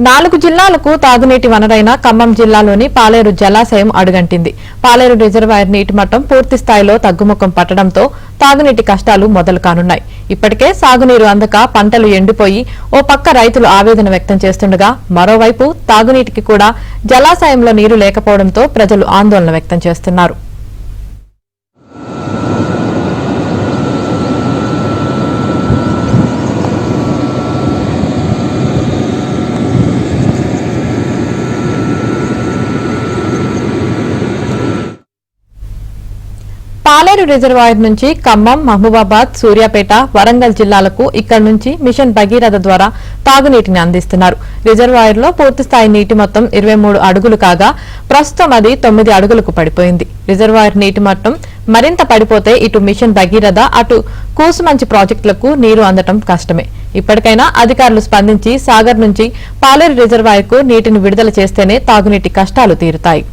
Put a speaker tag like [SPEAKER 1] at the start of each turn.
[SPEAKER 1] 4 జిల్లాలకు తాగునీటి వనరైన ఖమ్మం జిల్లాలోని పాలేరు జలాశయం అడుగంటింది. పాలేరు రిజర్వాయర్ నీటి మట్టం పూర్తి స్థాయిలో తగ్గుముఖం పట్టడంతో తాగునీటి కష్టాలు మొదలు కానున్నాయి. ఇప్పటికే సాగునీరు అందక పంటలు ఎండిపోయి ఓ పక్క రైతులు ఆవేదన వ్యక్తం చేస్తుండగా మరోవైపు తాగునీటికి కూడా జలాశయంలో నీరు లేకపోవడంతో ప్రజలు ఆందోళన వ్యక్తం చేస్తున్నారు. పాలేరు రిజర్వాయర్ నుంచి ఖమ్మం, మహబూబాబాద్, సూర్యాపేట, వరంగల్ జిల్లాలకు ఇక్కడి నుంచి మిషన్ భగీరథ ద్వారా తాగునీటిని అందిస్తున్నారు. రిజర్వాయర్లో పూర్తిస్థాయి నీటి మొత్తం 23 అడుగులు కాగా ప్రస్తుతం అది 9 అడుగులకు పడిపోయింది. రిజర్వాయర్ నీటి మట్టం మరింత పడిపోతే ఇటు మిషన్ భగీరథ అటు కూసుమంచి ప్రాజెక్టులకు నీరు అందటం కష్టమే. ఇప్పటికైనా అధికారులు స్పందించి సాగర్ నుంచి పాలేరు రిజర్వాయర్కు నీటిని విడుదల చేస్తేనే తాగునీటి కష్టాలు తీరుతాయి.